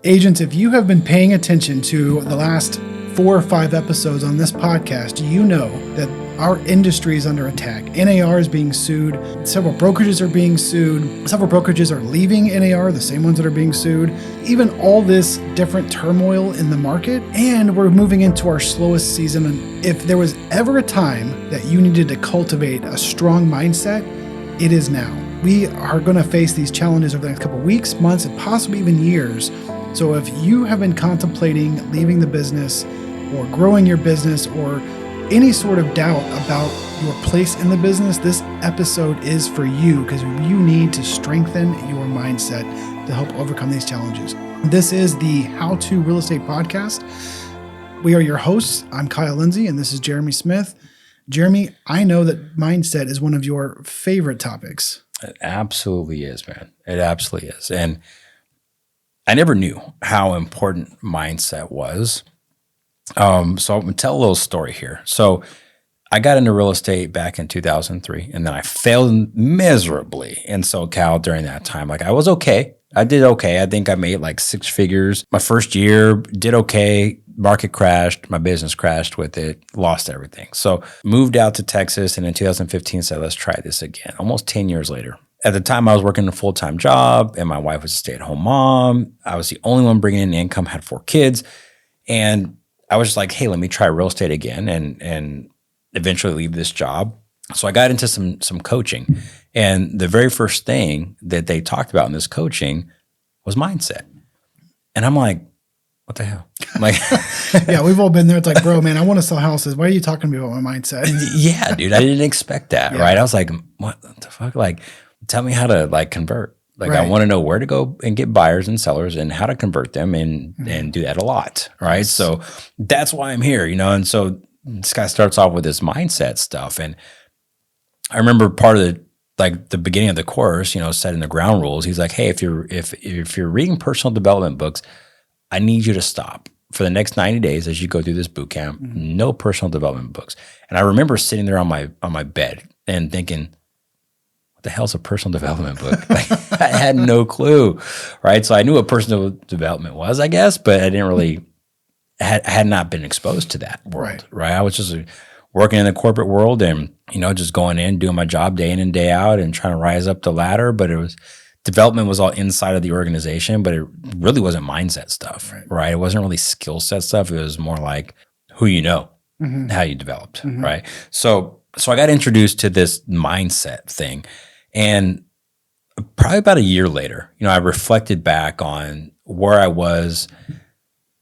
Agents, if you have been paying attention to the last 4 or 5 episodes on this podcast, you know that our industry is under attack. NAR is being sued. Several brokerages are being sued. Several brokerages are leaving NAR, the same ones that are being sued. Even all this different turmoil in the market, and we're moving into our slowest season. And if there was ever a time that you needed to cultivate a strong mindset, it is now. We are going to face these challenges over the next couple of weeks, months, and possibly even years. So if you have been contemplating leaving the business or growing your business or any sort of doubt about your place in the business, this episode is for you because you need to strengthen your mindset to help overcome these challenges. This is the How to Real Estate Podcast. We are your hosts. I'm Kyle Lindsay, and this is Jeremy Smith. Jeremy, I know that mindset is one of your favorite topics. It absolutely is, man. It absolutely is. And I never knew how important mindset was. So I'm going to tell a little story here. So I got into real estate back in 2003, and then I failed miserably in SoCal during that time. Like, I was okay. I did okay. I think I made like 6 figures. My first year did okay. Market crashed. My business crashed with it. Lost everything. So moved out to Texas, and in 2015 said, let's try this again. Almost 10 years later. At the time, I was working a full-time job, and my wife was a stay-at-home mom. I was the only one bringing in income, had 4 kids. And I was just like, hey, let me try real estate again and eventually leave this job. So I got into some coaching. And the very first thing that they talked about in this coaching was mindset. And I'm like, what the hell? Like, yeah, we've all been there. It's like, bro, man, I want to sell houses. Why are you talking to me about my mindset? Yeah, dude, I didn't expect that, right? I was like, what the fuck? Like, tell me how to like convert. Like, right. I want to know where to go and get buyers and sellers and how to convert them and do that a lot, right? Yes. So that's why I'm here, And so this guy starts off with this mindset stuff. And I remember part of the beginning of the course, setting the ground rules. He's like, hey, if you're reading personal development books, I need you to stop for the next 90 days as you go through this boot camp. No personal development books. And I remember sitting there on my bed and thinking, what the hell's a personal development book? Like, I had no clue, right? So I knew what personal development was, I guess, but I didn't really, had not been exposed to that world, right? I was just working in the corporate world and, just going in, doing my job day in and day out and trying to rise up the ladder. But development was all inside of the organization, but it really wasn't mindset stuff, right? It wasn't really skill set stuff. It was more like who you know, how you developed, right? So I got introduced to this mindset thing. And probably about a year later, I reflected back on where I was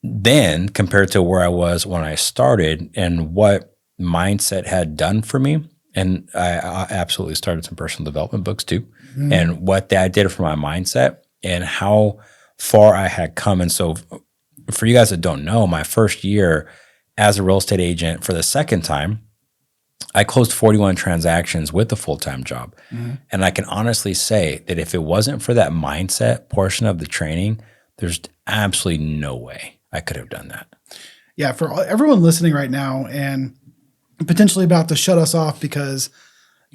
then compared to where I was when I started and what mindset had done for me. And I absolutely started some personal development books too, and what that did for my mindset and how far I had come. And so for you guys that don't know, my first year as a real estate agent for the second time, I closed 41 transactions with a full-time job. And I can honestly say that if it wasn't for that mindset portion of the training, there's absolutely no way I could have done that. Yeah, for everyone listening right now and potentially about to shut us off because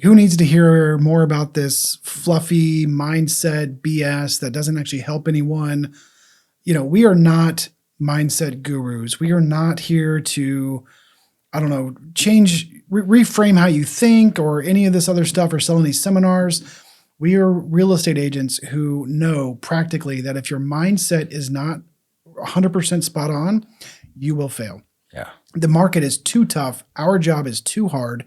who needs to hear more about this fluffy mindset BS that doesn't actually help anyone? We are not mindset gurus. We are not here to, change, reframe how you think or any of this other stuff or sell any seminars. We are real estate agents who know practically that if your mindset is not 100% spot on, you will fail. Yeah. The market is too tough. Our job is too hard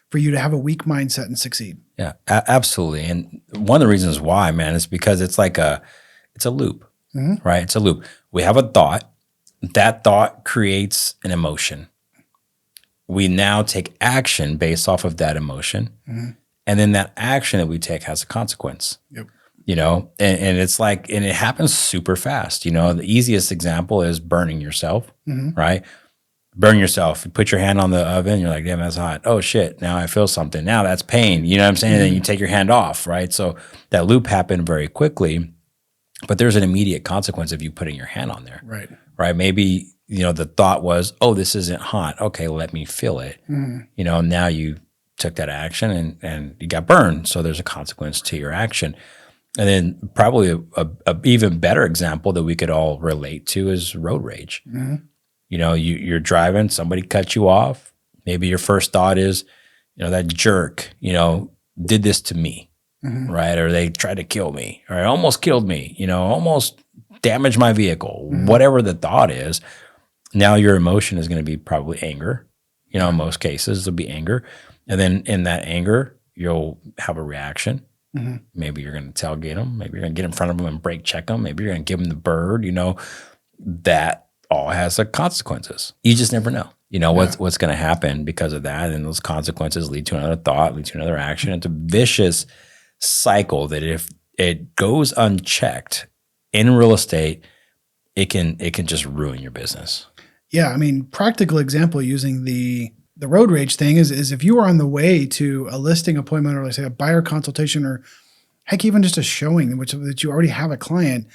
for you to have a weak mindset and succeed. Yeah, absolutely. And one of the reasons why, man, is because it's a loop, right? It's a loop. We have a thought. That thought creates an emotion. We now take action based off of that emotion. And then that action that we take has a consequence. Yep. And it's like, and it happens super fast. The easiest example is burning yourself, right? Burn yourself. You put your hand on the oven. You're like, damn, that's hot. Oh shit. Now I feel something. Now that's pain. You know what I'm saying? And then you take your hand off, right? So that loop happened very quickly, but there's an immediate consequence of you putting your hand on there. Right. Maybe, the thought was, oh, this isn't hot. Okay, let me feel it. Now you took that action and you got burned. So there's a consequence to your action. And then probably a even better example that we could all relate to is road rage. You know, you're driving, somebody cuts you off. Maybe your first thought is, you know, that jerk, you know, did this to me, right? Or they tried to kill me, or almost killed me, you know, almost damaged my vehicle. Whatever the thought is, now your emotion is going to be probably anger. You know, in most cases, it'll be anger. And then in that anger, you'll have a reaction. Maybe you're going to tailgate them. Maybe you're going to get in front of them and brake check them. Maybe you're going to give them the bird. You know, that all has consequences. You just never know. You know what's going to happen because of that, and those consequences lead to another thought, lead to another action. It's a vicious cycle that if it goes unchecked in real estate, it can just ruin your business. Yeah, I mean, practical example using the road rage thing is if you are on the way to a listing appointment or, let's say, a buyer consultation, or heck, even just a showing that you already have a client,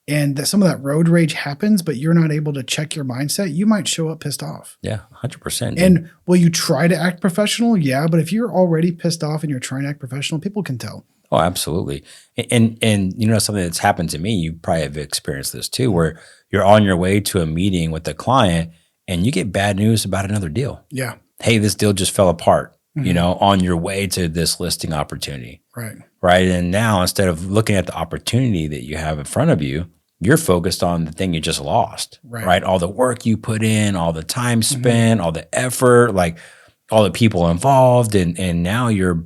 and that some of that road rage happens, but you're not able to check your mindset, you might show up pissed off. Yeah, 100%. And will you try to act professional? Yeah, but if you're already pissed off and you're trying to act professional, people can tell. Oh, absolutely. And you know, something that's happened to me, you probably have experienced this too, where you're on your way to a meeting with a client and you get bad news about another deal. Yeah. Hey, this deal just fell apart, you know, on your way to this listing opportunity. Right. Right. And now instead of looking at the opportunity that you have in front of you, you're focused on the thing you just lost. Right. All the work you put in, all the time spent, all the effort, like all the people involved. And now you're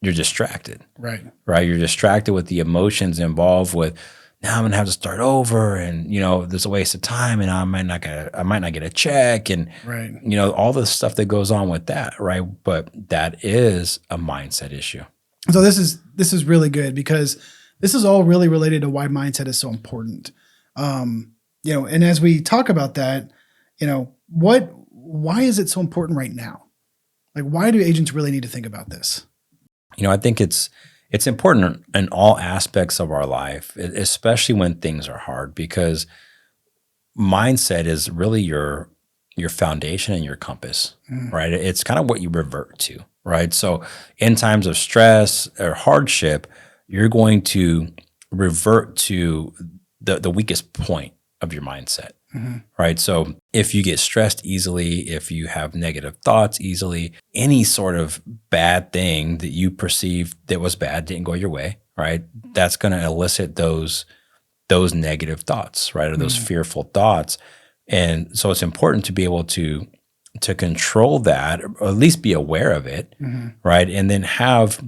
distracted. Right. You're distracted with the emotions involved with, now I'm gonna have to start over, and you know, there's a waste of time, and I might not get a check, and you know, all the stuff that goes on with that, right? But that is a mindset issue. So this is really good, because this is all really related to why mindset is so important. You know, and as we talk about that, you know, why is it so important right now? Like, why do agents really need to think about this? You know, I think it's important in all aspects of our life, especially when things are hard, because mindset is really your foundation and your compass, right? It's kind of what you revert to, right? So in times of stress or hardship, you're going to revert to the weakest point of your mindset, right? So if you get stressed easily, if you have negative thoughts easily, any sort of bad thing that you perceive that was bad didn't go your way, right? That's going to elicit those negative thoughts, right? Or those fearful thoughts. And so it's important to be able to control that, or at least be aware of it, right? And then have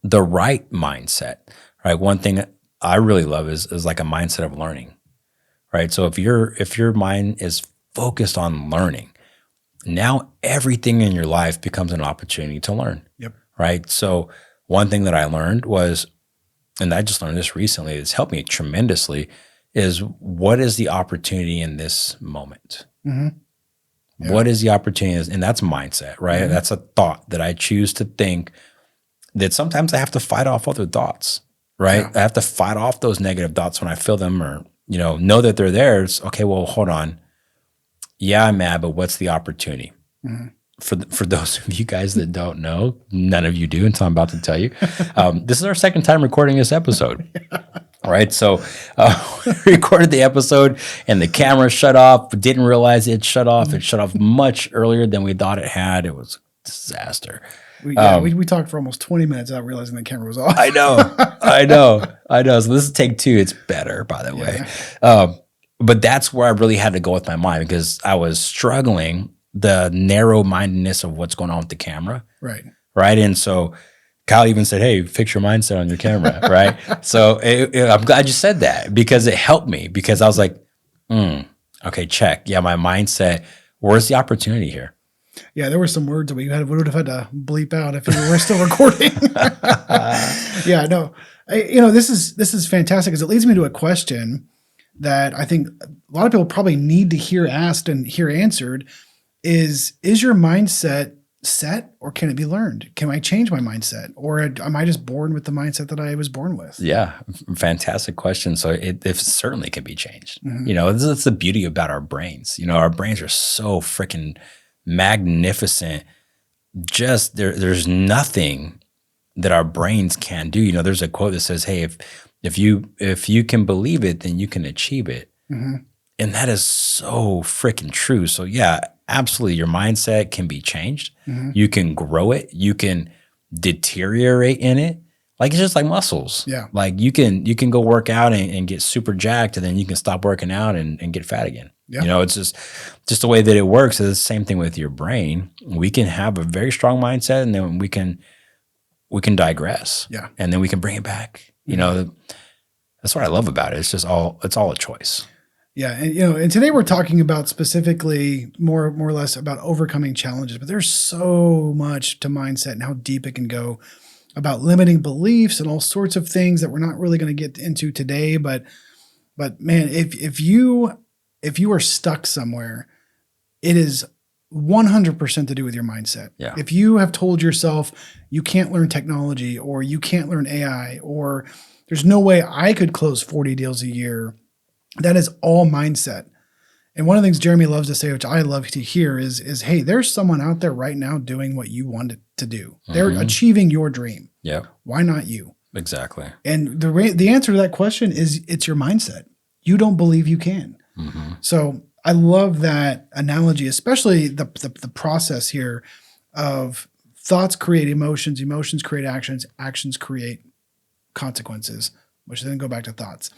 the right mindset, right? One thing I really love is like a mindset of learning, right? So if your mind is focused on learning, now everything in your life becomes an opportunity to learn. Yep. Right. So one thing that I learned was, and I just learned this recently, it's helped me tremendously, is what is the opportunity in this moment? Yeah. What is the opportunity? And that's mindset, right? That's a thought that I choose to think, that sometimes I have to fight off other thoughts, right? I have to fight off those negative thoughts when I feel them, or, you know that they're there. It's okay, well, hold on. Yeah, I'm mad, but what's the opportunity? For those of you guys that don't know, none of you do until I'm about to tell you. This is our second time recording this episode. All right, so we recorded the episode and the camera shut off. Didn't realize it shut off. It shut off much earlier than we thought it had. It was a disaster. We talked for almost 20 minutes without realizing the camera was off. I know. So this is take 2. It's better, by the way. But that's where I really had to go with my mind, because I was struggling the narrow-mindedness of what's going on with the camera. Right. And so Kyle even said, hey, fix your mindset on your camera. Right. So I'm glad you said that, because it helped me, because I was like, okay, check. Yeah, my mindset, where's the opportunity here? Yeah, there were some words that we would have had to bleep out if we were still recording. Yeah, no, this is fantastic, because it leads me to a question that I think a lot of people probably need to hear asked and hear answered. Is your mindset set, or can it be learned? Can I change my mindset, or am I just born with the mindset that I was born with? Yeah, fantastic question. So it certainly can be changed. You know, that's the beauty about our brains. You know, our brains are so freaking magnificent. Just there's nothing that our brains can do. You know, there's a quote that says, "Hey, if you can believe it, then you can achieve it." Mm-hmm. And that is so freaking true. So yeah, absolutely, your mindset can be changed. Mm-hmm. You can grow it. You can deteriorate in it. Like it's just like muscles. Yeah. Like you can go work out and get super jacked, and then you can stop working out and get fat again. Yeah. You know, it's just the way that it works. It's the same thing with your brain. We can have a very strong mindset, and then we can digress. Yeah. And then we can bring it back. You know, that's what I love about it. It's all a choice. Yeah. And, you know, and today we're talking about specifically more or less about overcoming challenges, but there's so much to mindset and how deep it can go about limiting beliefs and all sorts of things that we're not really going to get into today. But man, if you are stuck somewhere, it is 100% to do with your mindset. Yeah. If you have told yourself you can't learn technology, or you can't learn AI, or there's no way I could close 40 deals a year, that is all mindset. And one of the things Jeremy loves to say, which I love to hear, is hey, there's someone out there right now doing what you wanted to do. They're achieving your dream. Yeah. Why not you? Exactly. And the answer to that question is it's your mindset. You don't believe you can. Mm-hmm. So I love that analogy, especially the process here of thoughts create emotions, emotions create actions, actions create consequences, which then go back to thoughts.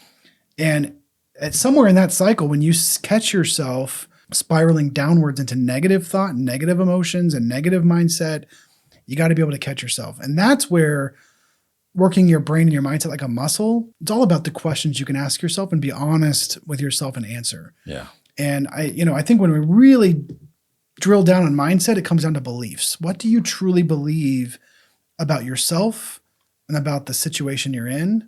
And at somewhere in that cycle, when you catch yourself spiraling downwards into negative thought, negative emotions, and negative mindset, you got to be able to catch yourself. And that's where working your brain and your mindset like a muscle, it's all about the questions you can ask yourself and be honest with yourself and answer. Yeah. And I think when we really drill down on mindset, it comes down to beliefs. What do you truly believe about yourself and about the situation you're in?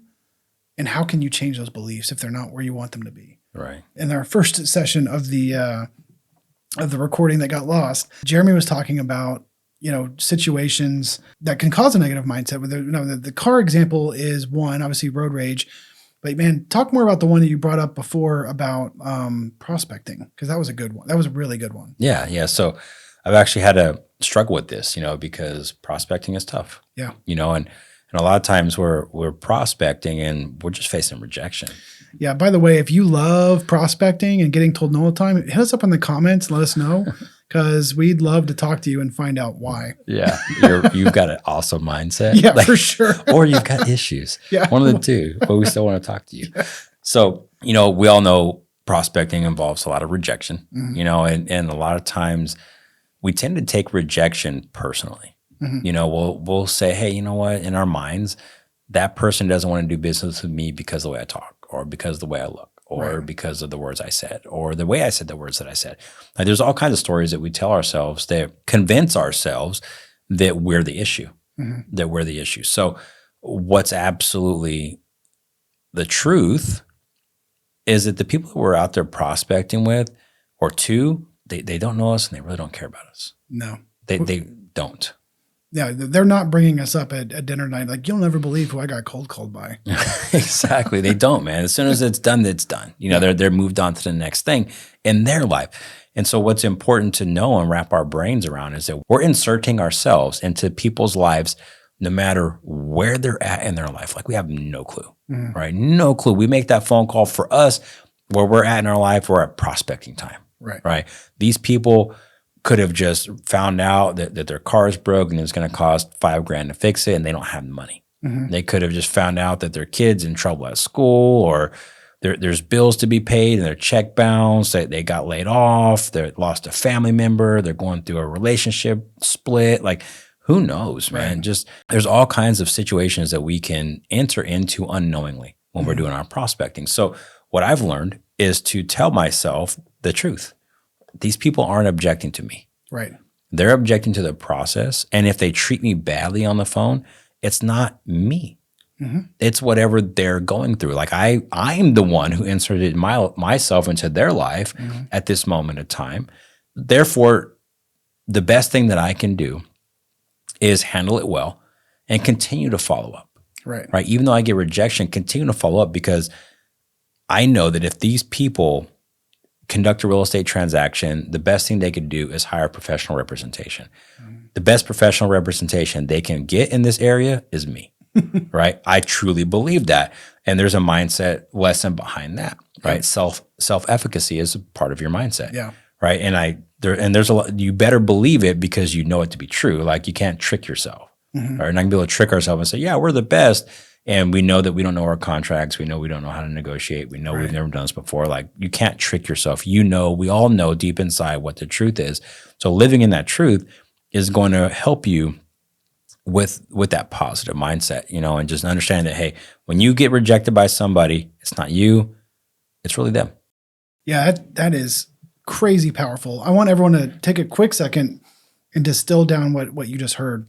And how can you change those beliefs if they're not where you want them to be? Right. In our first session of the recording that got lost, Jeremy was talking about, situations that can cause a negative mindset. The car example is one, obviously road rage. But man, talk more about the one that you brought up before about prospecting, because that was a good one. That was a really good one. Yeah. Yeah. So I've actually had to struggle with this, because prospecting is tough. Yeah. And a lot of times we're prospecting and we're just facing rejection. Yeah. By the way, if you love prospecting and getting told no all the time, hit us up in the comments. Let us know, because we'd love to talk to you and find out why. Yeah. You've got an awesome mindset. Yeah, for sure. Or you've got issues. Yeah. One of the two, but we still want to talk to you. Yeah. So, we all know prospecting involves a lot of rejection, and a lot of times we tend to take rejection personally. Mm-hmm. We'll say, hey, you know what? In our minds, that person doesn't want to do business with me because of the way I talk, or because of the way I look, or because of the words I said, or the way I said the words that I said. Like, there's all kinds of stories that we tell ourselves that convince ourselves that we're the issue, that we're the issue. So what's absolutely the truth is that the people that we're out there prospecting with, or two, they don't know us and they really don't care about us. No. They don't. Yeah, they're not bringing us up at dinner night. Like, you'll never believe who I got cold called by. Exactly. They don't, man. As soon as it's done, it's done. They're moved on to the next thing in their life. And so what's important to know and wrap our brains around is that we're inserting ourselves into people's lives no matter where they're at in their life. Like, we have no clue, right? No clue. We make that phone call. For us, where we're at in our life, we're at prospecting time, right? These people could have just found out that their car is broke and it's going to cost $5,000 to fix it, and they don't have the money. They could have just found out that their kid's in trouble at school, or there's bills to be paid and their check bounced, they got laid off, they lost a family member, they're going through a relationship split. Like, who knows, man? Just there's all kinds of situations that we can enter into unknowingly when we're doing our prospecting. So what I've learned is to tell myself the truth. These people aren't objecting to me. Right. They're objecting to the process. And if they treat me badly on the phone, it's not me. It's whatever they're going through. Like, I'm the one who inserted myself into their life at this moment of time. Therefore, the best thing that I can do is handle it well and continue to follow up. Right. Even though I get rejection, continue to follow up, because I know that if these people conduct a real estate transaction, the best thing they could do is hire professional representation. the best professional representation they can get in this area is me. Right? I truly believe that. And there's a mindset lesson behind that, right? Yeah. Self-efficacy is a part of your mindset. Yeah. Right. And there's a lot, you better believe it because you know it to be true. Like you can't trick yourself. Mm-hmm. Right? And I can be able to trick ourselves and say, yeah, we're the best. And we know that we don't know our contracts. We know we don't know how to negotiate. We know we've never done this before. Like you can't trick yourself. You know, we all know deep inside what the truth is. So living in that truth is going to help you with that positive mindset, you know, and just understand that, hey, when you get rejected by somebody, it's not you, it's really them. Yeah, that is crazy powerful. I want everyone to take a quick second and distill down what you just heard.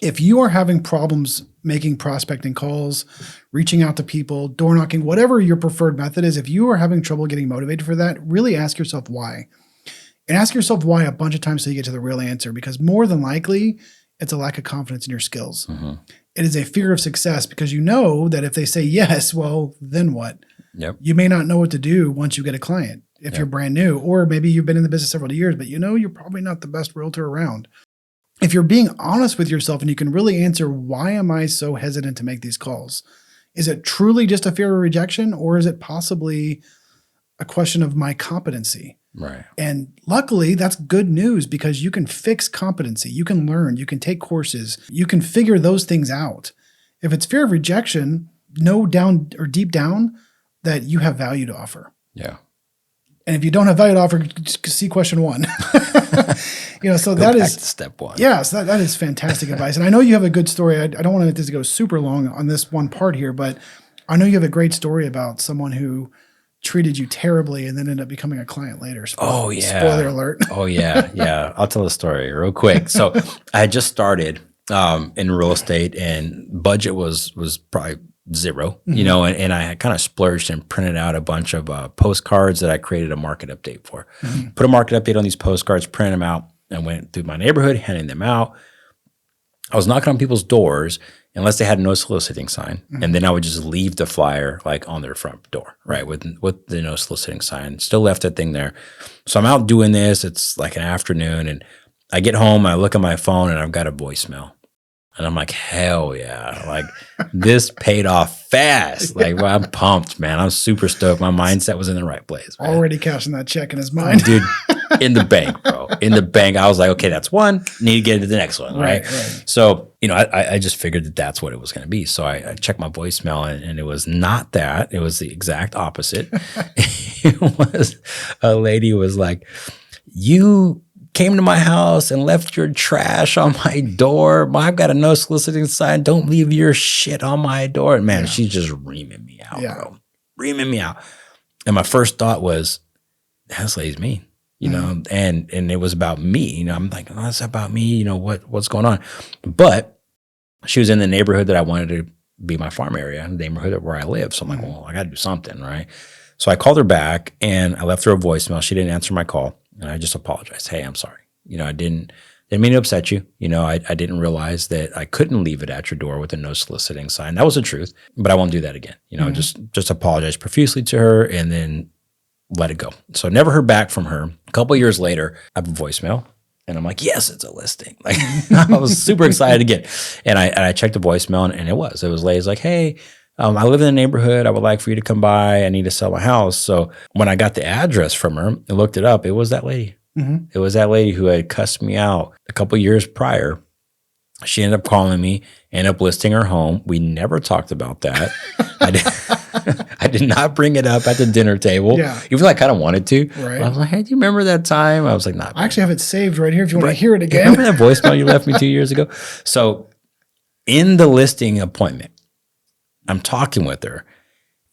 If you are having problems making prospecting calls, reaching out to people, door knocking, whatever your preferred method is, if you are having trouble getting motivated for that, really ask yourself why. And ask yourself why a bunch of times so you get to the real answer, because more than likely, it's a lack of confidence in your skills. Mm-hmm. It is a fear of success because you know that if they say yes, well, then what? Yep. You may not know what to do once you get a client if you're brand new, or maybe you've been in the business several years, but you know you're probably not the best realtor around. If you're being honest with yourself and you can really answer, why am I so hesitant to make these calls? Is it truly just a fear of rejection, or is it possibly a question of my competency? Right. And luckily, that's good news because you can fix competency. You can learn. You can take courses. You can figure those things out. If it's fear of rejection, know down or deep down that you have value to offer. Yeah. And if you don't have value to offer, just see question 1. So that is step 1. Yeah, so that is fantastic advice. And I know you have a good story. I don't want to let this go super long on this one part here, but I know you have a great story about someone who treated you terribly and then ended up becoming a client later. Spoiler alert. Oh, yeah. Yeah. I'll tell the story real quick. So I had just started in real estate and budget was probably zero, you know, and I had kind of splurged and printed out a bunch of postcards that I created a market update for. Mm-hmm. Put a market update on these postcards, printed them out, and went through my neighborhood, handing them out. I was knocking on people's doors unless they had no soliciting sign. Mm-hmm. And then I would just leave the flyer like on their front door, right? With the no soliciting sign. Still left that thing there. So I'm out doing this. It's like an afternoon and I get home, I look at my phone and I've got a voicemail. And I'm like, hell yeah. Like this paid off fast. Like well, I'm pumped, man. I'm super stoked. My mindset was in the right place. Man. Already cashing that check in his mind. Dude, in the bank, bro. In the bank. I was like, okay, that's one. Need to get into the next one, right? So, you know, I just figured that that's what it was going to be. So I checked my voicemail and it was not that. It was the exact opposite. It was a lady who was like, you came to my house and left your trash on my door. I've got a no soliciting sign. Don't leave your shit on my door. And man, she's just reaming me out, bro. Reaming me out. And my first thought was, this lady's mean, you know, and it was about me. You know, I'm like, oh, it's about me. You know, what's going on? But she was in the neighborhood that I wanted to be my farm area, the neighborhood where I live. So I'm like, well, I got to do something, right? So I called her back and I left her a voicemail. She didn't answer my call. And I just apologized. Hey, I'm sorry. You know, I didn't mean to upset you. You know, I didn't realize that I couldn't leave it at your door with a no soliciting sign. That was the truth, but I won't do that again. You know, just apologize profusely to her and then let it go. So I never heard back from her. A couple of years later, I have a voicemail and I'm like, yes, it's a listing. Like I was super excited again. And I checked the voicemail and it was ladies like, hey, I live in the neighborhood. I would like for you to come by. I need to sell my house. So when I got the address from her and looked it up, it was that lady. Mm-hmm. It was that lady who had cussed me out a couple of years prior. She ended up calling me, ended up listing her home. We never talked about that. I did not bring it up at the dinner table, even though I kind of wanted to. Right. I was like, hey, do you remember that time? I was like, nah. I actually have it saved right here if you want to hear it again. Remember that voicemail you left me 2 years ago? So in the listing appointment, I'm talking with her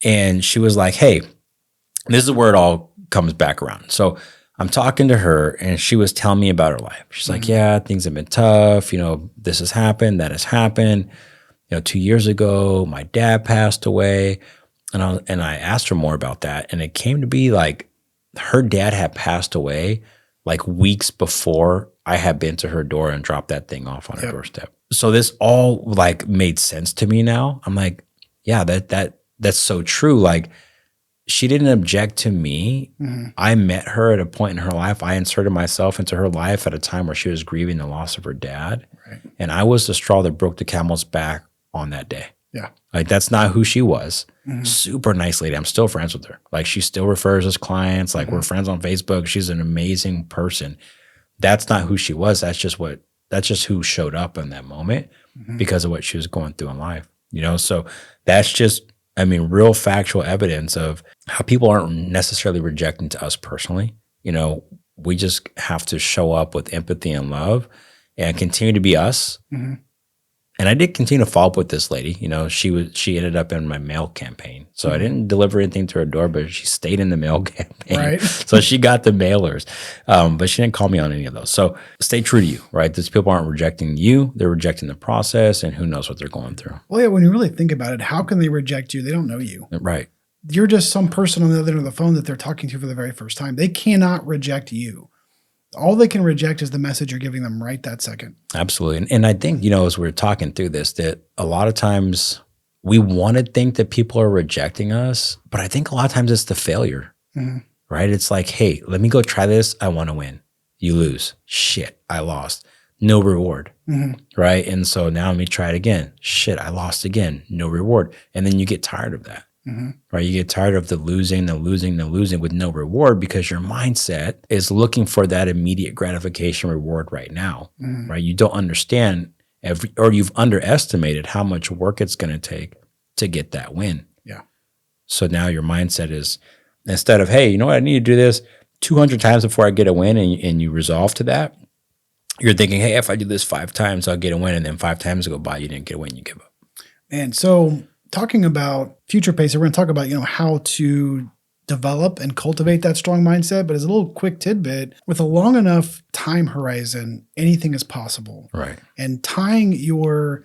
and she was like, hey, this is where it all comes back around. So I'm talking to her and she was telling me about her life. She's like, yeah, things have been tough. You know, this has happened, that has happened. You know, 2 years ago, my dad passed away. And I asked her more about that. And it came to be like her dad had passed away like weeks before I had been to her door and dropped that thing off on her doorstep. So this all like made sense to me now. I'm like, yeah, that's so true. Like she didn't object to me. I met her at a point in her life. I inserted myself into her life at a time where she was grieving the loss of her dad. Right. And I was the straw that broke the camel's back on that day. Yeah. Like, that's not who she was. Super nice lady. I'm still friends with her. Like, she still refers us clients. Like, we're friends on Facebook. She's an amazing person. That's not who she was. That's just who showed up in that moment because of what she was going through in life. You know, so that's just, I mean, real factual evidence of how people aren't necessarily rejecting to us personally. You know, we just have to show up with empathy and love and continue to be us. And I did continue to follow up with this lady. You know, she ended up in my mail campaign. So I didn't deliver anything to her door, but she stayed in the mail campaign. Right. So she got the mailers. But she didn't call me on any of those. So stay true to you, right? These people aren't rejecting you. They're rejecting the process, and who knows what they're going through. Well, yeah, when you really think about it, how can they reject you? They don't know you. Right. You're just some person on the other end of the phone that they're talking to for the very first time. They cannot reject you. All they can reject is the message you're giving them right that second. Absolutely. And I think, you know, as we're talking through this, that a lot of times we want to think that people are rejecting us, but I think a lot of times it's the failure, right? It's like, hey, let me go try this. I want to win. You lose. Shit, I lost. No reward, right? And so now let me try it again. Shit, I lost again. No reward. And then you get tired of that. Right? You get tired of the losing with no reward because your mindset is looking for that immediate gratification reward right now, right? You don't understand or you've underestimated how much work it's going to take to get that win. Yeah. So now your mindset is, instead of, hey, you know what, I need to do this 200 times before I get a win, and you resolve to that, you're thinking, hey, if I do this 5 times, I'll get a win, and then 5 times go by, you didn't get a win, you give up. And so talking about future pacer, we're going to talk about, you know, how to develop and cultivate that strong mindset. But as a little quick tidbit, with a long enough time horizon, anything is possible. Right. And tying your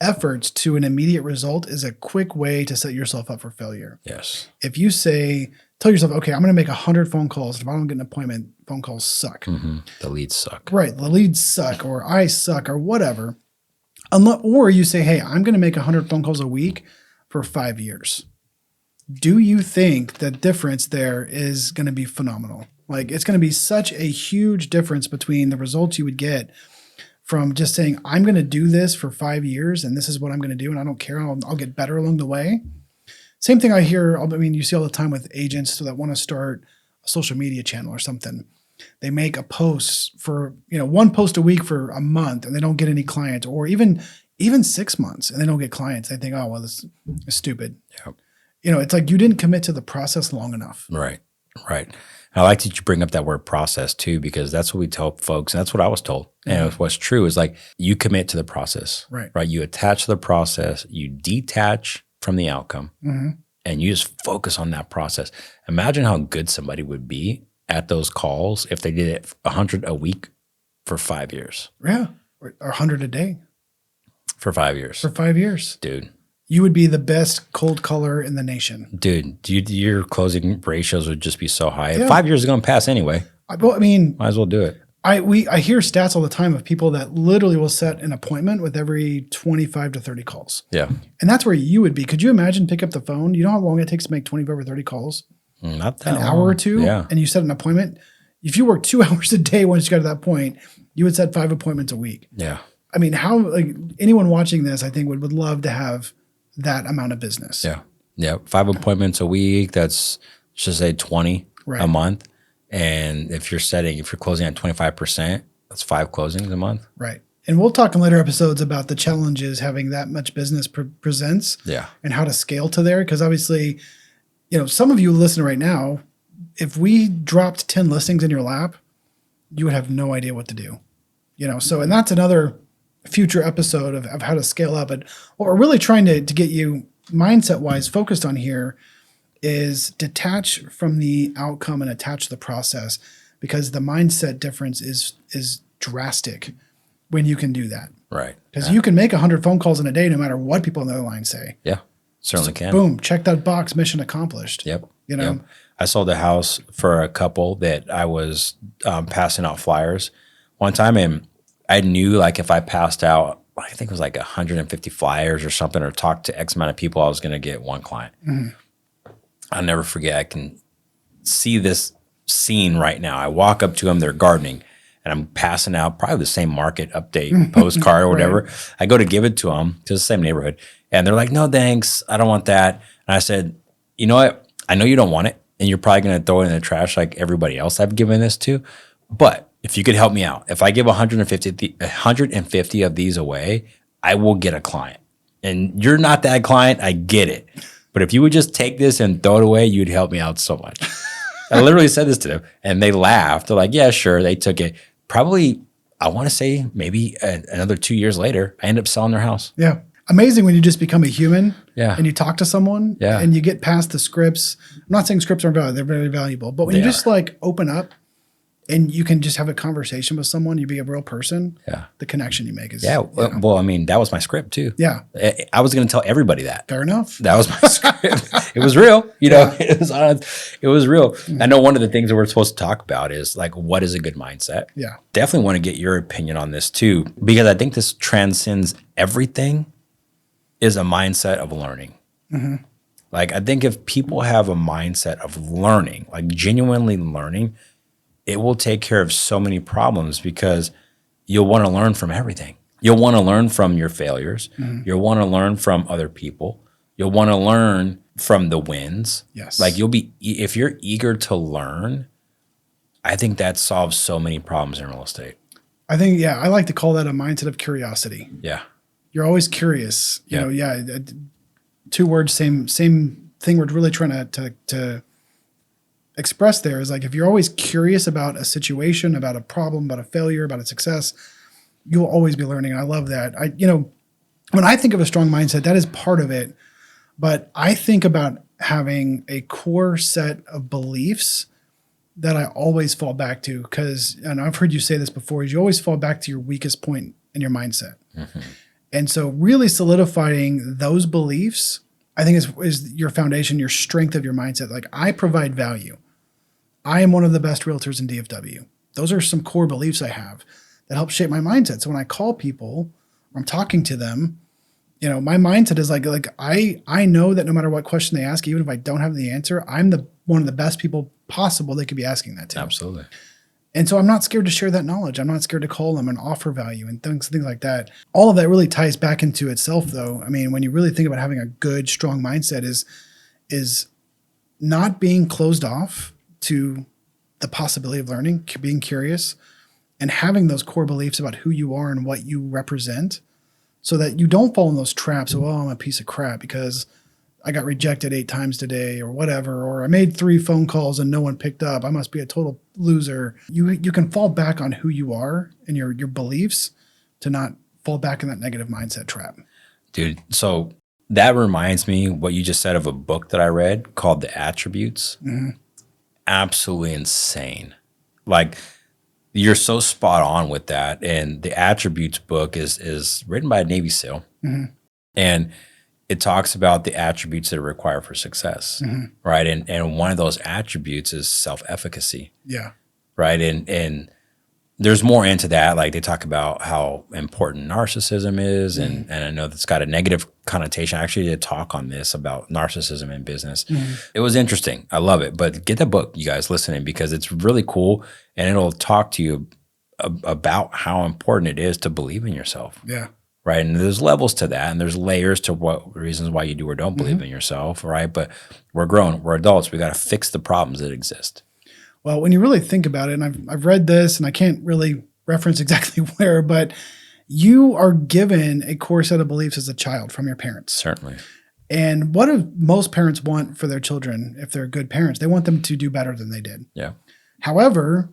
efforts to an immediate result is a quick way to set yourself up for failure. Yes. If you tell yourself, okay, I'm going to make 100 phone calls. If I don't get an appointment, phone calls suck. The leads suck. Right. The leads suck, or I suck, or whatever. Or you say, hey, I'm going to make 100 phone calls a week for 5 years. Do you think the difference there is going to be phenomenal? Like, it's going to be such a huge difference between the results you would get from just saying, I'm going to do this for 5 years and this is what I'm going to do and I don't care, I'll get better along the way. Same thing I hear, I mean, you see all the time with agents that want to start a social media channel or something. They make a post for, you know, 1 post a week for a month and they don't get any clients, or even 6 months and they don't get clients. They think, oh, well, this is stupid. Yep. You know, it's like you didn't commit to the process long enough. Right. Right. I like that you bring up that word process too, because that's what we tell folks. And that's what I was told. And what's true is, like, you commit to the process, Right. Right. You attach to the process, you detach from the outcome, and you just focus on that process. Imagine how good somebody would be at those calls if they did it 100 a week for 5 years. Yeah. Or 100 a day. For 5 years. For 5 years. Dude. You would be the best cold caller in the nation. Dude, your closing ratios would just be so high. Yeah. 5 years is going to pass anyway. I mean, might as well do it. I hear stats all the time of people that literally will set an appointment with every 25 to 30 calls. Yeah. And that's where you would be. Could you imagine pick up the phone? You know how long it takes to make 25 or 30 calls? Not that An hour or two? Yeah. And you set an appointment? If you work 2 hours a day once you got to that point, you would set 5 appointments a week. Yeah. I mean, how, like, anyone watching this, I think would love to have that amount of business. Yeah. Yeah. 5 appointments a week. That's, just say 20 a month. And if you're closing at 25%, that's 5 closings a month. Right. And we'll talk in later episodes about the challenges having that much business presents. Yeah. And how to scale to there. Because obviously, you know, some of you listening right now, if we dropped 10 listings in your lap, you would have no idea what to do. You know, so, and that's another future episode of how to scale up. But what we're really trying to get you mindset-wise focused on here is detach from the outcome and attach to the process, because the mindset difference is drastic when you can do that. Right. Because you can make 100 phone calls in a day no matter what people on the other line say. Yeah, certainly can. Boom, check that box, mission accomplished. Yep. You know? Yep. I sold a house for a couple that I was passing out flyers one time, and I knew, like, if I passed out, I think it was like 150 flyers or something, or talked to X amount of people, I was going to get 1 client. I'll never forget. I can see this scene right now. I walk up to them, they're gardening, and I'm passing out probably the same market update postcard or whatever. Right. I go to give it to them to the same neighborhood, and they're like, "No, thanks. I don't want that." And I said, "You know what? I know you don't want it, and you're probably going to throw it in the trash like everybody else I've given this to, but if you could help me out, if I give 150 of these away, I will get a client. And you're not that client. I get it. But if you would just take this and throw it away, you'd help me out so much." I literally said this to them, and they laughed. They're like, "Yeah, sure." They took it. Probably, I want to say maybe another 2 years later, I ended up selling their house. Yeah. Amazing when you just become a human Yeah. and you talk to someone Yeah. and you get past the scripts. I'm not saying scripts aren't valuable. They're very valuable. But when you just like open up and you can just have a conversation with someone, you be a real person, the connection you make is. Yeah. Well, I mean, that was my script too. Yeah. I was going to tell everybody that. Fair enough. That was my script. It was real. You know, it was real. I know one of the things that we're supposed to talk about is like, what is a good mindset? Yeah. Definitely want to get your opinion on this too, because I think this transcends everything, is a mindset of learning. Mm-hmm. Like, I think if people have a mindset of learning, like genuinely learning, it will take care of so many problems, because you'll want to learn from everything. You'll want to learn from your failures. Mm-hmm. You'll want to learn from other people. You'll want to learn from the wins. Yes. Like if you're eager to learn, I think that solves so many problems in real estate. I think, I like to call that a mindset of curiosity. Yeah. You're always curious. You know, 2 words, same thing we're really trying to express there is like, if you're always curious about a situation, about a problem, about a failure, about a success, you'll always be learning. I love that. When I think of a strong mindset, that is part of it. But I think about having a core set of beliefs that I always fall back to, and I've heard you say this before, is you always fall back to your weakest point in your mindset. Mm-hmm. And so really solidifying those beliefs, I think is your foundation, your strength of your mindset. Like, I provide value. I am one of the best realtors in DFW. Those are some core beliefs I have that help shape my mindset. So when I call people, or I'm talking to them, my mindset is like I know that no matter what question they ask, even if I don't have the answer, I'm one of the best people possible they could be asking that to. Absolutely. And so I'm not scared to share that knowledge. I'm not scared to call them and offer value and things like that. All of that really ties back into itself, though. I mean, when you really think about having a good, strong mindset is not being closed off to the possibility of learning, being curious, and having those core beliefs about who you are and what you represent, so that you don't fall in those traps of, I'm a piece of crap because I got rejected 8 times today or whatever, or I made 3 phone calls and no one picked up. I must be a total loser. You can fall back on who you are and your beliefs to not fall back in that negative mindset trap. Dude, so that reminds me what you just said of a book that I read called The Attributes. Mm-hmm. Absolutely insane. Like, you're so spot on with that. And the Attributes book is written by a Navy SEAL. Mm-hmm. And it talks about the attributes that are required for success, mm-hmm. right? And one of those attributes is self-efficacy. Yeah. Right? And there's more into that. Like, they talk about how important narcissism is. Mm-hmm. And I know that's got a negative connotation. I actually did a talk on this about narcissism in business. Mm-hmm. It was interesting. I love it. But get the book, you guys listening, because it's really cool. And it'll talk to you about how important it is to believe in yourself. Yeah. Right. And there's levels to that. And there's layers to what reasons why you do or don't believe mm-hmm. in yourself. Right. But we're grown. We're adults. We got to fix the problems that exist. Well, when you really think about it, and I've read this, and I can't really reference exactly where, but you are given a core set of beliefs as a child from your parents. Certainly. And what do most parents want for their children if they're good parents? They want them to do better than they did. Yeah. However,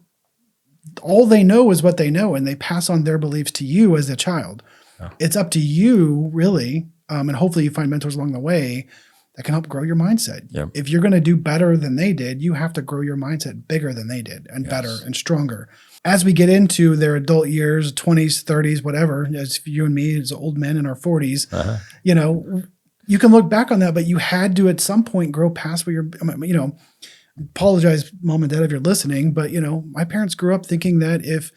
all they know is what they know, and they pass on their beliefs to you as a child. Oh. It's up to you, really, and hopefully you find mentors along the way that can help grow your mindset. Yep. If you're going to do better than they did, you have to grow your mindset bigger than they did, and better and stronger. As we get into their adult years, 20s, 30s, whatever, as you and me as old men in our 40s, you can look back on that, but you had to at some point grow past where you're, apologize, mom and dad, if you're listening, but my parents grew up thinking that if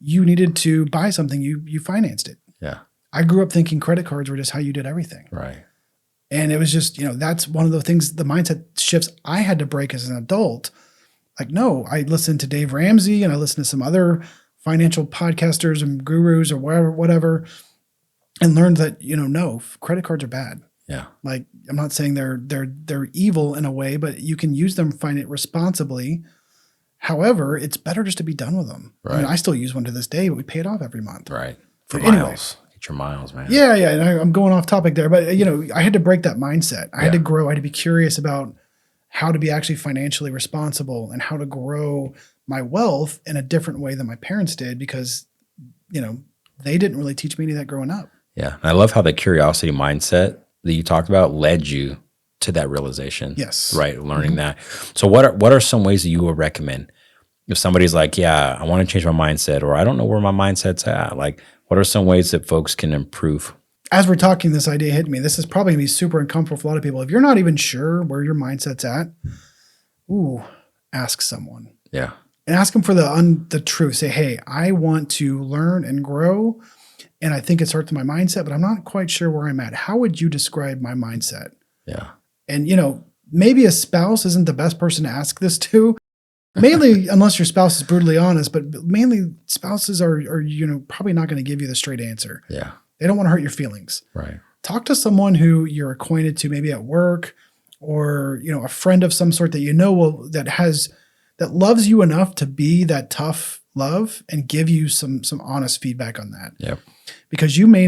you needed to buy something, you financed it. Yeah. I grew up thinking credit cards were just how you did everything. Right. And it was just, that's one of the things, the mindset shifts I had to break as an adult. Like, no, I listened to Dave Ramsey and I listened to some other financial podcasters and gurus or whatever, and learned that, no, credit cards are bad. Yeah. Like, I'm not saying they're evil in a way, but you can use them, find it responsibly. However, it's better just to be done with them. Right. I mean, I still use one to this day, but we pay it off every month. Right. For Anyway. miles. Get your miles, man. Yeah. And I'm going off topic there, but I had to break that mindset. I had to grow. I had to be curious about how to be actually financially responsible and how to grow my wealth in a different way than my parents did, because, they didn't really teach me any of that growing up. Yeah. And I love how the curiosity mindset that you talked about led you to that realization. Yes. Right. Learning that. So what are some ways that you would recommend if somebody's like, yeah, I want to change my mindset, or I don't know where my mindset's at? Like, what are some ways that folks can improve? As we're talking, this idea hit me. This is probably gonna be super uncomfortable for a lot of people. If you're not even sure where your mindset's at, ask someone. Yeah. And ask them for the truth. Say, hey, I want to learn and grow, and I think it starts with my mindset, but I'm not quite sure where I'm at. How would you describe my mindset? Yeah. And, maybe a spouse isn't the best person to ask this to, mainly unless your spouse is brutally honest, but mainly spouses are probably not going to give you the straight answer. Yeah. They don't want to hurt your feelings. Right. Talk to someone who you're acquainted to, maybe at work, or, a friend of some sort that that loves you enough to be that tough love and give you some honest feedback on that. Yep. Because you may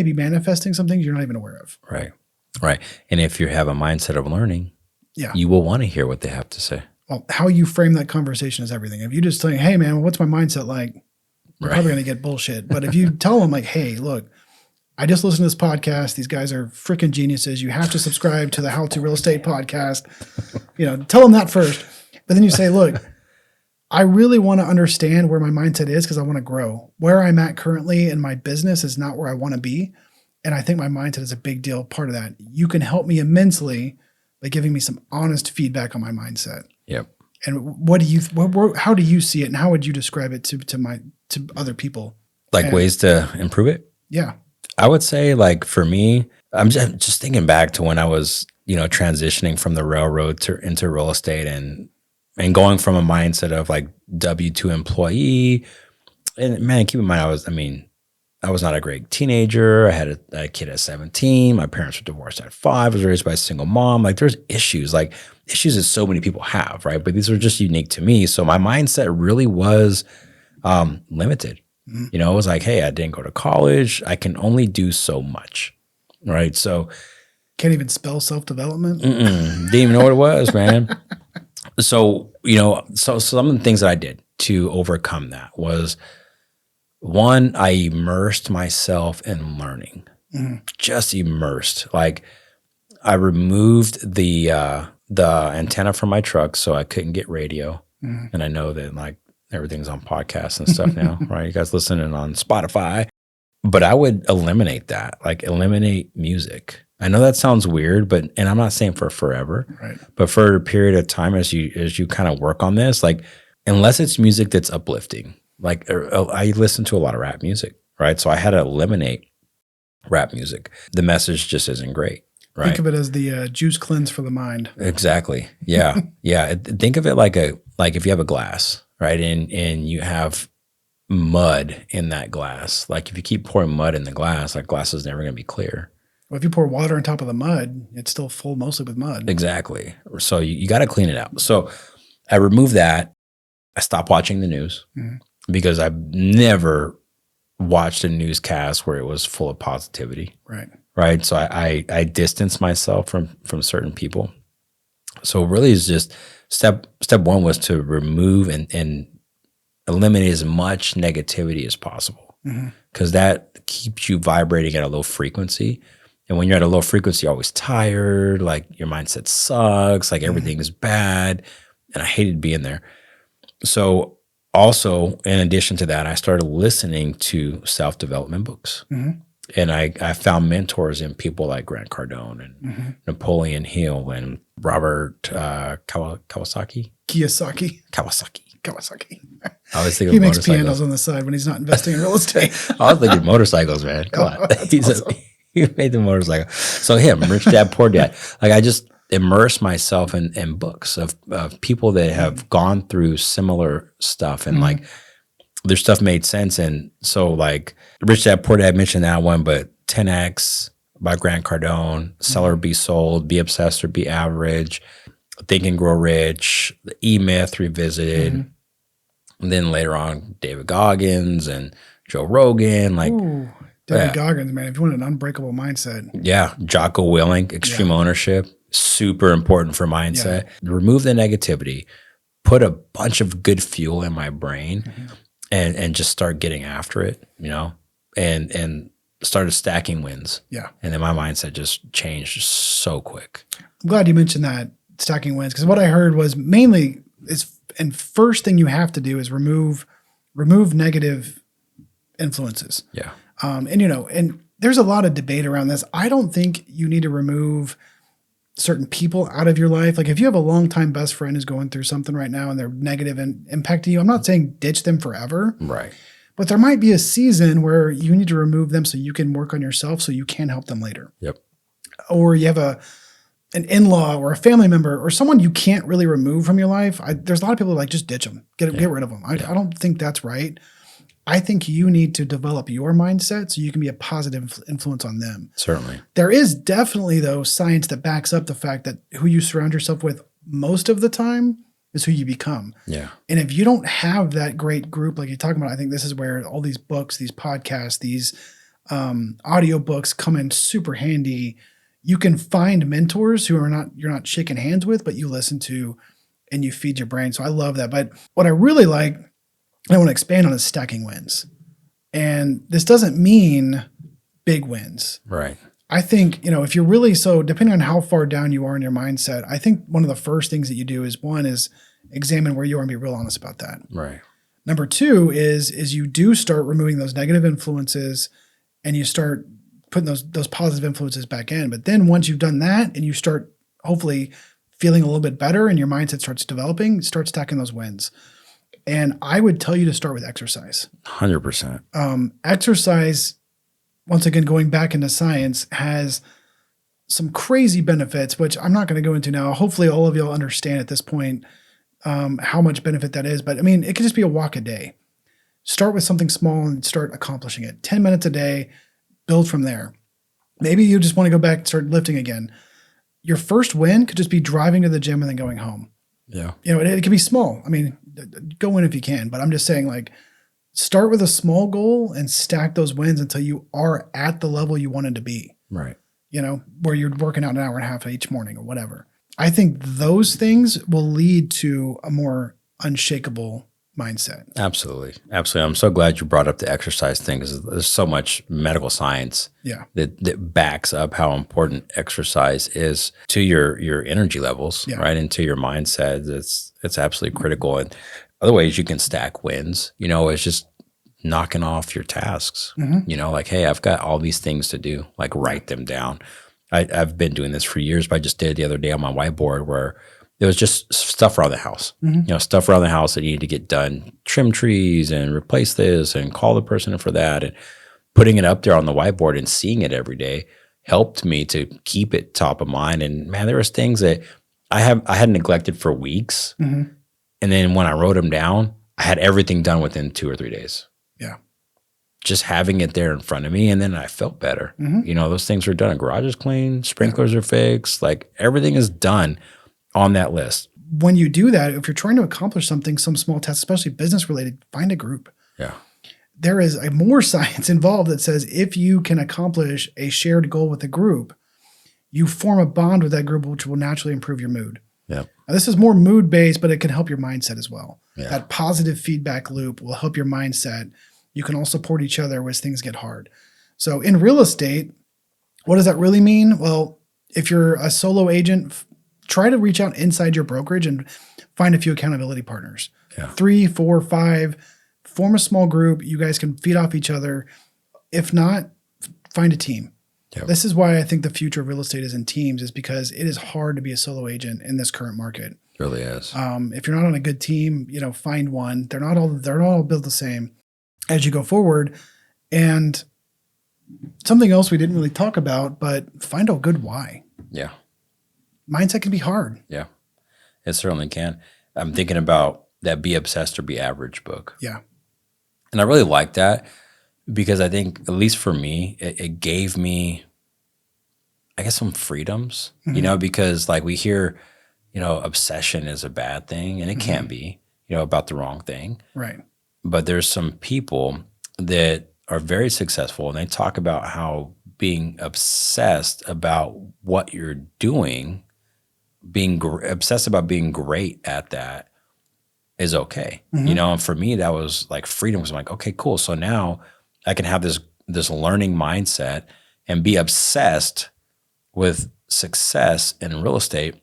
be manifesting something you're not even aware of. Right. Right. And if you have a mindset of learning, you will want to hear what they have to say. Well, how you frame that conversation is everything. If you just say, hey man, what's my mindset like? You're probably going to get bullshit. But if you tell them like, hey, look, I just listened to this podcast. These guys are freaking geniuses. You have to subscribe to the How to Real Estate podcast. Tell them that first. But then you say, look, I really want to understand where my mindset is because I want to grow. Where I'm at currently in my business is not where I want to be. And I think my mindset is a big deal part of that. You can help me immensely by giving me some honest feedback on my mindset. Yep. And how do you see it, and how would you describe it to other people? Like ways to improve it? Yeah. I would say, like, for me, I'm just thinking back to when I was, transitioning from the railroad into real estate and going from a mindset of like W-2 employee. And man, keep in mind, I was not a great teenager. I had a kid at 17. My parents were divorced at 5. I was raised by a single mom. Like, there's issues that so many people have, right? But these were just unique to me. So my mindset really was limited. Mm-hmm. It was like, hey, I didn't go to college. I can only do so much, right? So can't even spell self-development. Didn't even know what it was, man. So, so some of the things that I did to overcome that was, one, I immersed myself in learning, just immersed. Like, I removed the antenna from my truck so I couldn't get radio. And I know that like everything's on podcasts and stuff now, right? You guys listening on Spotify, but I would eliminate music. I know that sounds weird, and I'm not saying for forever, right? But for a period of time, as you kind of work on this, like, unless it's music that's uplifting. Like, I listen to a lot of rap music, right? So I had to eliminate rap music. The message just isn't great, right? Think of it as the juice cleanse for the mind. Exactly. Yeah. Yeah. Think of it like if you have a glass, right? And you have mud in that glass. Like, if you keep pouring mud in the glass, that glass is never going to be clear. Well, if you pour water on top of the mud, it's still full mostly with mud. Exactly. So you got to clean it out. So I removed that. I stopped watching the news. Because I've never watched a newscast where it was full of positivity. Right. So I distanced myself from certain people. So really, it's just step one was to remove and eliminate as much negativity as possible, because that keeps you vibrating at a low frequency. And when you're at a low frequency, you're always tired. Like, your mindset sucks. Like, everything is bad. And I hated being there. So also, in addition to that, I started listening to self-development books. And I found mentors in people like Grant Cardone and Napoleon Hill and Robert Kawasaki. I was thinking he makes pianos on the side when he's not investing in real estate. I was thinking motorcycles, man. Come on. You made the motorcycle. So him, Rich Dad, Poor Dad. Like I just immerse myself in books of people that have gone through similar stuff and like their stuff made sense. And so like Rich Dad, Poor Dad mentioned that one, but 10X by Grant Cardone, Sell or Be Sold, Be Obsessed or Be Average, Think and Grow Rich, the E-Myth Revisited. And then later on, David Goggins and Joe Rogan. Like, David Goggins, man, if you want an unbreakable mindset. Yeah. Jocko Willink, Extreme Ownership, super important for mindset. Remove the negativity, put a bunch of good fuel in my brain and just start getting after it, you know, and started stacking wins. Yeah. And then my mindset just changed so quick. I'm glad you mentioned that, stacking wins, because what I heard was mainly and first thing you have to do is remove negative influences. Yeah. And you know, and there's a lot of debate around this. I don't think you need to remove certain people out of your life. Like if you have a longtime best friend who's going through something right now and they're negative and impacting you, I'm not saying ditch them forever. Right. But there might be a season where you need to remove them so you can work on yourself so you can help them later. Yep. Or you have an in-law or a family member or someone you can't really remove from your life. There's a lot of people who are like, just ditch them, get rid of them. I don't think that's right. I think you need to develop your mindset so you can be a positive influence on them. Certainly. There is definitely, though, science that backs up the fact that who you surround yourself with most of the time is who you become. Yeah. And if you don't have that great group, like you're talking about, I think this is where all these books, these podcasts, these audio books come in super handy. You can find mentors who you're not shaking hands with, but you listen to and you feed your brain. So I love that. But what I really like, I want to expand on, is stacking wins. And this doesn't mean big wins. Right. I think, you know, if you're really depending on how far down you are in your mindset, I think one of the first things that you do is examine where you are and be real honest about that. Right. Number two is you do start removing those negative influences and you start putting those positive influences back in. But then once you've done that and you start hopefully feeling a little bit better and your mindset starts developing, start stacking those wins. And I would tell you to start with exercise. 100%. Exercise, once again, going back into science, has some crazy benefits, which I'm not going to go into now. Hopefully all of y'all understand at this point how much benefit that is. But I mean, it could just be a walk a day. Start with something small and start accomplishing it. 10 minutes a day, build from there. Maybe you just want to go back and start lifting again. Your first win could just be driving to the gym and then going home. Yeah. You know, it can be small. I mean, go in if you can, but I'm just saying, like, start with a small goal and stack those wins until you are at the level you wanted to be. Right. You know, where you're working out an hour and a half each morning or whatever. I think those things will lead to a more unshakable mindset. Absolutely. Absolutely. I'm so glad you brought up the exercise thing because there's so much medical science that backs up how important exercise is to your energy levels, right? And to your mindset. It's absolutely critical. And other ways you can stack wins, you know, it's just knocking off your tasks, you know, like, hey, I've got all these things to do, like write them down. I've been doing this for years, but I just did it the other day on my whiteboard where there was just stuff around the house, you know, stuff around the house that needed to get done, trim trees and replace this and call the person for that. And putting it up there on the whiteboard and seeing it every day helped me to keep it top of mind. And man, there was things that I had neglected for weeks. And then when I wrote them down, I had everything done within 2 or 3 days. Yeah. Just having it there in front of me. And then I felt better. You know, those things are done. Garage is clean, sprinklers are fixed, like everything is done on that list. When you do that, if you're trying to accomplish something, some small task, especially business related, find a group. Yeah. There is more science involved that says if you can accomplish a shared goal with a group, you form a bond with that group, which will naturally improve your mood. Yeah. Now, this is more mood based, but it can help your mindset as well. Yeah. That positive feedback loop will help your mindset. You can all support each other as things get hard. So in real estate, what does that really mean? Well, if you're a solo agent, try to reach out inside your brokerage and find a few accountability partners. 3, 4, 5, form a small group. You guys can feed off each other. If not, find a team. This is why I think the future of real estate is in teams, is because it is hard to be a solo agent in this current market. It really is. If you're not on a good team, you know, find one. They're not all built the same as you go forward. And Something else we didn't really talk about, but find a good why. Yeah. Mindset can be hard. Yeah. It certainly can. I'm thinking about that Be Obsessed or Be Average book. Yeah. And I really like that because I think, at least for me, it gave me, I guess, some freedoms, because like we hear, obsession is a bad thing, and it can be, about the wrong thing. Right. But there's some people that are very successful, and they talk about how being obsessed about what you're doing, being obsessed about being great at that is okay. And for me, that was like freedom. Was like, okay, cool. So now I can have this learning mindset and be obsessed with success in real estate.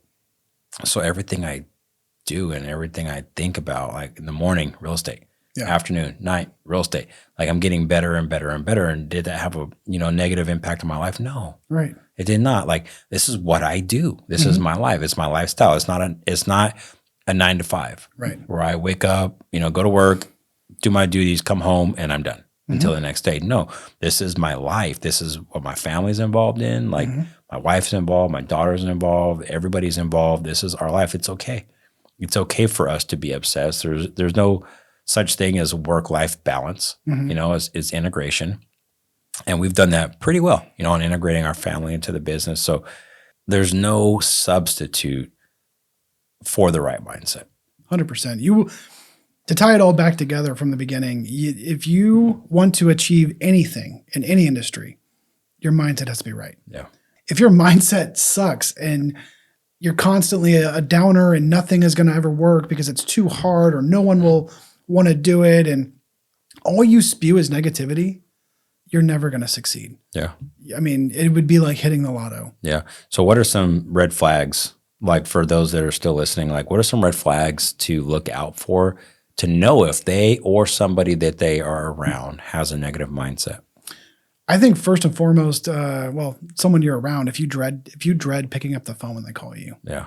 So everything I do and everything I think about, like in the morning, real estate, afternoon, night, real estate, like I'm getting better and better and better. And did that have a negative impact on my life? No, right. It did not. Like, this is what I do. This is my life. It's my lifestyle. It's not a 9 to 5, right? Where I wake up, go to work, do my duties, come home, and I'm done until the next day. No, this is my life. This is what my family's involved in. Like my wife's involved, my daughter's involved, everybody's involved. This is our life. It's okay. It's okay for us to be obsessed. There's no such thing as work-life balance. It's integration. And we've done that pretty well, on integrating our family into the business. So there's no substitute for the right mindset. 100%. To tie it all back together from the beginning, if you want to achieve anything in any industry, your mindset has to be right. Yeah. If your mindset sucks and you're constantly a downer and nothing is going to ever work because it's too hard or no one will want to do it, and all you spew is negativity, you're never going to succeed. Yeah. I mean, it would be like hitting the lotto. Yeah. So what are some red flags, like for those that are still listening, like what are some red flags to look out for to know if they or somebody that they are around has a negative mindset? I think first and foremost, someone you're around, if you dread picking up the phone when they call you. Yeah.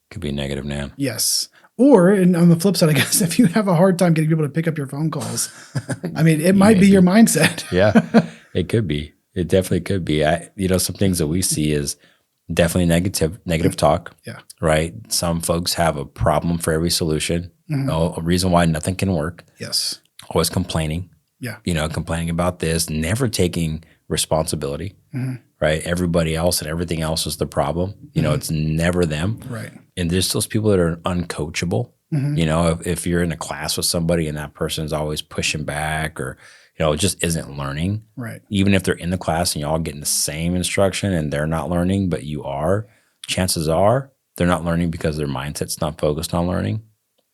Could be negative, Nan. Yes. Or, and on the flip side, I guess, if you have a hard time getting people to pick up your phone calls, I mean, it might be your mindset. Yeah, it could be. It definitely could be. Some things that we see is definitely negative talk. Yeah. Right. Some folks have a problem for every solution. A reason why nothing can work. Yes. Always complaining. Yeah. Complaining about this, never taking responsibility. Right. Everybody else and everything else is the problem. It's never them. Right. And there's those people that are uncoachable. If you're in a class with somebody and that person's always pushing back or, just isn't learning. Right. Even if they're in the class and you're all getting the same instruction and they're not learning, but you are, chances are they're not learning because their mindset's not focused on learning.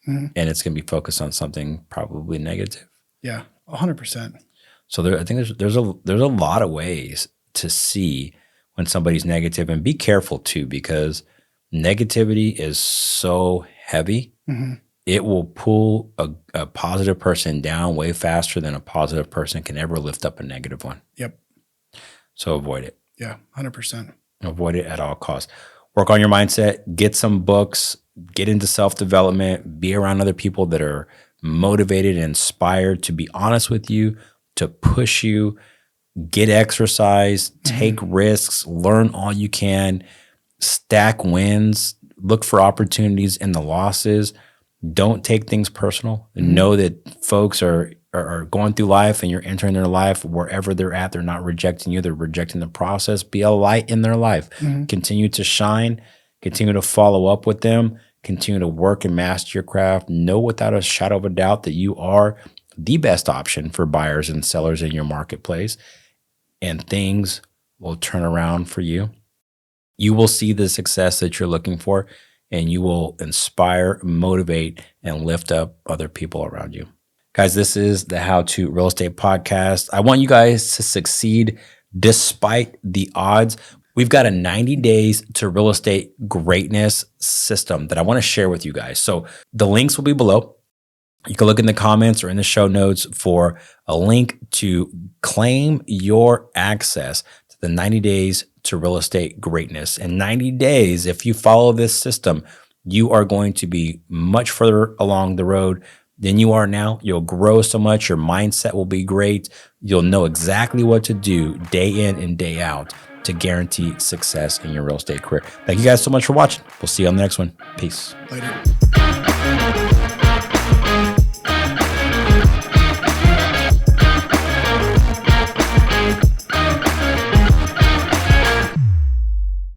And it's going to be focused on something probably negative. Yeah, 100%. So I think there's a lot of ways to see when somebody's negative, and be careful too, because negativity is so heavy. It will pull a positive person down way faster than a positive person can ever lift up a negative one. Yep. So avoid it. Yeah, 100%. Avoid it at all costs. Work on your mindset, get some books, get into self-development, be around other people that are motivated and inspired to be honest with you, to push you, get exercise, take risks, learn all you can, stack wins, look for opportunities in the losses. Don't take things personal. Know that folks are going through life and you're entering their life wherever they're at. They're not rejecting you. They're rejecting the process. Be a light in their life. Continue to shine. Continue to follow up with them. Continue to work and master your craft. Know without a shadow of a doubt that you are the best option for buyers and sellers in your marketplace, and things will turn around for you. You will see the success that you're looking for, and you will inspire, motivate, and lift up other people around you. Guys, this is the How to Real Estate Podcast. I want you guys to succeed despite the odds. We've got a 90 days to real estate greatness system that I want to share with you guys. So the links will be below. You can look in the comments or in the show notes for a link to claim your access to the 90 days to real estate greatness. In 90 days, if you follow this system, you are going to be much further along the road than you are now. You'll grow so much. Your mindset will be great. You'll know exactly what to do day in and day out to guarantee success in your real estate career. Thank you guys so much for watching. We'll see you on the next one. Peace. Later.